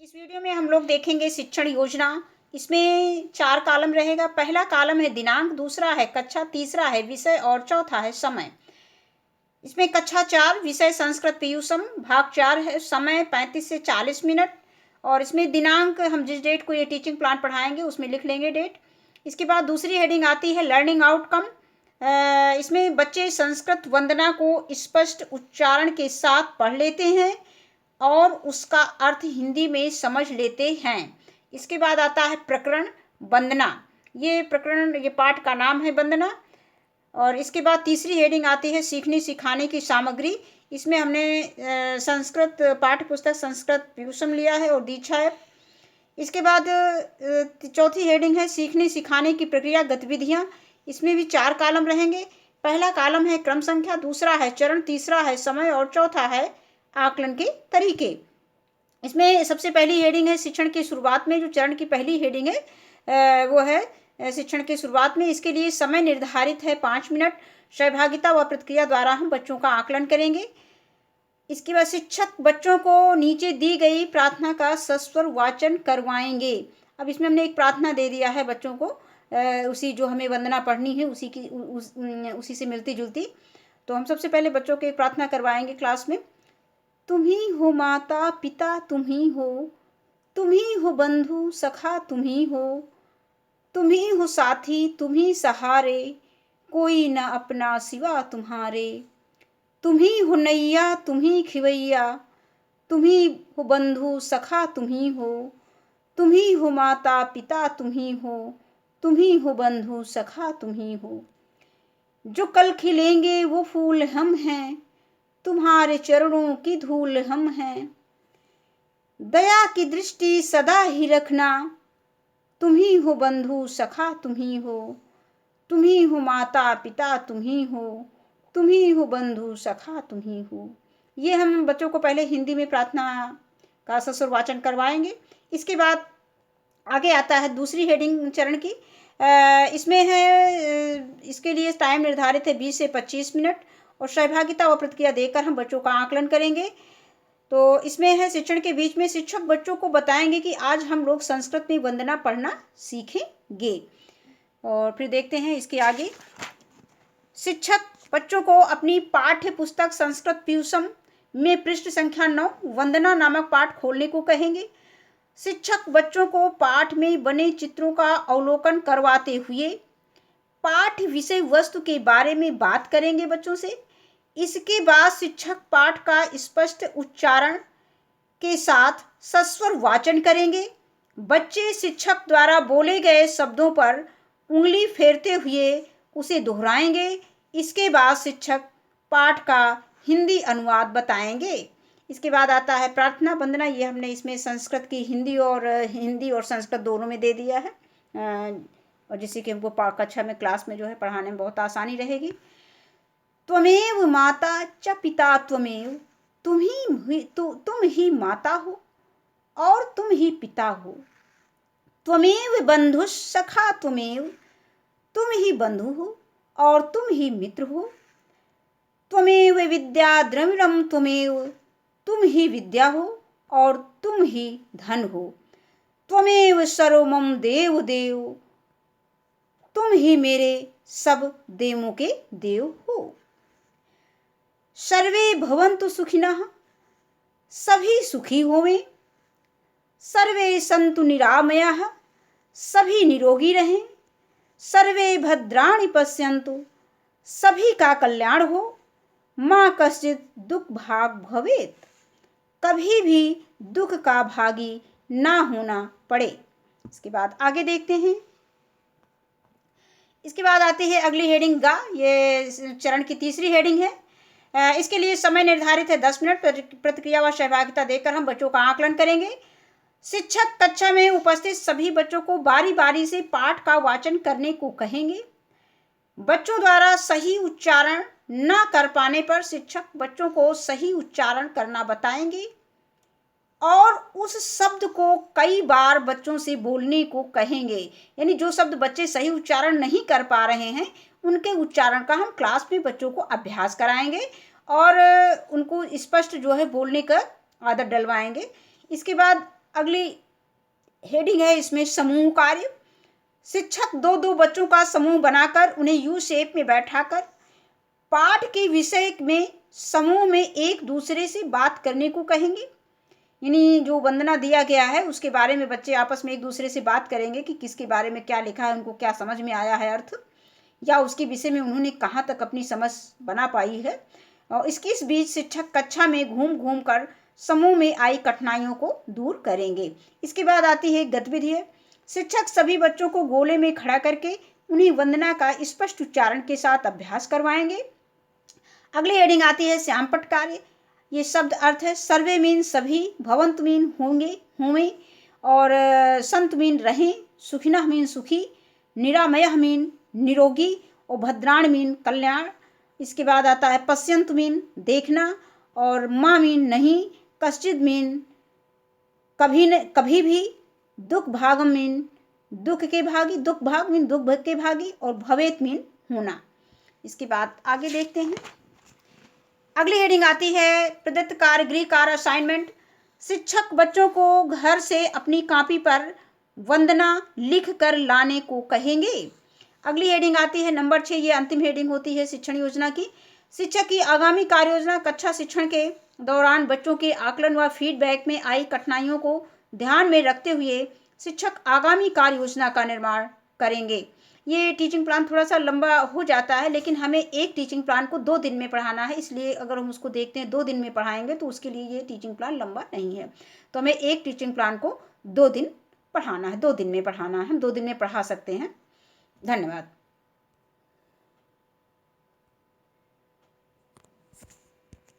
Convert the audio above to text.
इस वीडियो में हम लोग देखेंगे शिक्षण योजना। इसमें 4 कॉलम रहेगा। पहला कॉलम है दिनांक, दूसरा है कक्षा, तीसरा है विषय और चौथा है समय। इसमें कक्षा 4 विषय संस्कृत पीयूषम, भाग 4 है। समय 35 से 40 मिनट। और इसमें दिनांक हम जिस डेट को ये टीचिंग प्लान पढ़ाएंगे उसमें लिख लेंगे डेट। इसके बाद दूसरी हेडिंग आती है लर्निंग आउटकम। इसमें बच्चे संस्कृत वंदना को स्पष्ट उच्चारण के साथ पढ़ लेते हैं और उसका अर्थ हिंदी में समझ लेते हैं। इसके बाद आता है प्रकरण वंदना। ये पाठ का नाम है वंदना। और इसके बाद तीसरी हेडिंग आती है सीखने सिखाने की सामग्री। इसमें हमने संस्कृत पाठ्य पुस्तक संस्कृत पीयूषम लिया है और दीक्षा है। इसके बाद चौथी हेडिंग है सीखने सिखाने की प्रक्रिया गतिविधियाँ। इसमें भी 4 कॉलम रहेंगे। पहला कॉलम है क्रम संख्या, दूसरा है चरण, तीसरा है समय और चौथा है आकलन के तरीके। इसमें सबसे पहली हेडिंग है शिक्षण की शुरुआत में। जो चरण की पहली हेडिंग है वो है शिक्षण की शुरुआत में। इसके लिए समय निर्धारित है 5 मिनट। सहभागिता व प्रतिक्रिया द्वारा हम बच्चों का आकलन करेंगे। इसके बाद शिक्षक बच्चों को नीचे दी गई प्रार्थना का सस्वर वाचन करवाएंगे। अब इसमें हमने एक प्रार्थना दे दिया है बच्चों को, उसी जो हमें वंदना पढ़नी है उसी से मिलती जुलती। तो हम सबसे पहले बच्चों को एक प्रार्थना करवाएंगे क्लास में। तुम ही हो माता पिता, तुम ही हो बंधु सखा, तुम ही हो साथी, तुम ही सहारे, कोई न अपना सिवा तुम्हारे। तुम ही हो नैया, तुम ही खिवैया, तुम ही हो बंधु सखा, तुम ही हो माता पिता, तुम ही हो बंधु सखा, तुम ही हो। जो कल खिलेंगे वो फूल हम हैं, तुम्हारे चरणों की धूल हम हैं। दया की दृष्टि सदा ही रखना, तुम ही हो बंधु सखा, तुम ही हो माता पिता, तुम ही हो बंधु सखा, तुम ही हो। ये हम बच्चों को पहले हिंदी में प्रार्थना का सस्वर वाचन करवाएंगे। इसके बाद आगे आता है दूसरी हेडिंग चरण की। इसमें है इसके लिए टाइम निर्धारित है 20 से 25 मिनट और सहभागिता व प्रतिक्रिया देकर हम बच्चों का आकलन करेंगे। तो इसमें है शिक्षण के बीच में शिक्षक बच्चों को बताएंगे कि आज हम लोग संस्कृत में वंदना पढ़ना सीखेंगे। और फिर देखते हैं इसके आगे। शिक्षक बच्चों को अपनी पाठ्य पुस्तक संस्कृत पीयूषम में पृष्ठ संख्या 9 वंदना नामक पाठ खोलने को कहेंगे। शिक्षक बच्चों को पाठ में बने चित्रों का अवलोकन करवाते हुए पाठ विषय वस्तु के बारे में बात करेंगे बच्चों से। इसके बाद शिक्षक पाठ का स्पष्ट उच्चारण के साथ सस्वर वाचन करेंगे। बच्चे शिक्षक द्वारा बोले गए शब्दों पर उंगली फेरते हुए उसे दोहराएंगे। इसके बाद शिक्षक पाठ का हिंदी अनुवाद बताएंगे। इसके बाद आता है प्रार्थना वंदना। ये हमने इसमें संस्कृत की हिंदी और संस्कृत दोनों में दे दिया है, और जिससे कि हमको कक्षा में क्लास में जो है पढ़ाने में बहुत आसानी रहेगी। त्वमेव माता च पिता त्वमेव, तुम ही माता हो और तुम ही पिता हो। त्वमेव बंधु सखा त्वमेव, तुम ही बंधु हो और तुम ही मित्र हो। त्वमेव विद्या द्रविणम त्वमेव, तुम ही विद्या हो और तुम ही धन हो। त्वमेव सर्वमम देव देव, तुम ही मेरे सब देवों के देव हो। सर्वे भवन्तु सुखिनः, सभी सुखी होवें। सर्वे सन्तु निरामयाः, सभी निरोगी रहें। सर्वे भद्राणि पश्यन्तु, सभी का कल्याण हो। मा कश्चित् दुख भाग भवेत्, कभी भी दुख का भागी ना होना पड़े। इसके बाद आगे देखते हैं। इसके बाद आती है अगली हेडिंग गा। ये चरण की तीसरी हेडिंग है। इसके लिए समय निर्धारित है 10 मिनट। प्रतिक्रिया व सहभागिता देकर हम बच्चों का आकलन करेंगे। शिक्षक कक्षा में उपस्थित सभी बच्चों को बारी बारी से पाठ का वाचन करने को कहेंगे। बच्चों द्वारा सही उच्चारण न कर पाने पर शिक्षक बच्चों को सही उच्चारण करना बताएंगे और उस शब्द को कई बार बच्चों से बोलने को कहेंगे। यानी जो शब्द बच्चे सही उच्चारण नहीं कर पा रहे हैं उनके उच्चारण का हम क्लास में बच्चों को अभ्यास कराएंगे और उनको स्पष्ट जो है बोलने का आदत डलवाएंगे। इसके बाद अगली हेडिंग है इसमें समूह कार्य। शिक्षक दो दो बच्चों का समूह बनाकर उन्हें यू शेप में बैठाकर पाठ के विषय में समूह में एक दूसरे से बात करने को कहेंगे। यानी जो वंदना दिया गया है उसके बारे में बच्चे आपस में एक दूसरे से बात करेंगे कि किसके बारे में क्या लिखा है, उनको क्या समझ में आया है अर्थ, या उसके विषय में उन्होंने कहाँ तक अपनी समझ बना पाई है। और इस बीच शिक्षक कक्षा में घूम घूम कर समूह में आई कठिनाइयों को दूर करेंगे। इसके बाद आती है गतिविधि। शिक्षक सभी बच्चों को गोले में खड़ा करके उन्हें वंदना का स्पष्ट उच्चारण के साथ अभ्यास करवाएंगे। अगली हेडिंग आती है श्यामपट्ट कार्य। ये शब्द अर्थ है सर्वे मीन सभी, भवंत मीन होंगे होवें, और संत मीन रहें, सुखिनः मीन सुखी, निरामयः मीन निरोगी, और भद्राण मीन कल्याण। इसके बाद आता है पश्यंत मीन देखना, और माँ मीन नहीं, कश्चित मीन कभी भी, दुख भागम मीन दुख के भागी, दुख भाग मीन दुख के भागी, और भवेत मीन होना। इसके बाद आगे देखते हैं। अगली हेडिंग आती है प्रदत्त कार्य गृह कार्य असाइनमेंट। शिक्षक बच्चों को घर से अपनी कॉपी पर वंदना लिख कर लाने को कहेंगे। अगली हेडिंग आती है नंबर 6, ये अंतिम हेडिंग होती है शिक्षण योजना की। शिक्षक की आगामी कार्य योजना। कक्षा शिक्षण के दौरान बच्चों के आकलन व फीडबैक में आई कठिनाइयों को ध्यान में रखते हुए शिक्षक आगामी कार्य योजना का निर्माण करेंगे। ये टीचिंग प्लान थोड़ा सा लंबा हो जाता है, लेकिन हमें एक टीचिंग प्लान को 2 दिन में पढ़ाना है, इसलिए अगर हम उसको देखते हैं 2 दिन में पढ़ाएंगे तो उसके लिए ये टीचिंग प्लान लंबा नहीं है। तो हमें एक टीचिंग प्लान को 2 दिन पढ़ाना है, 2 दिन में पढ़ाना है, हम 2 दिन में पढ़ा सकते हैं। धन्यवाद।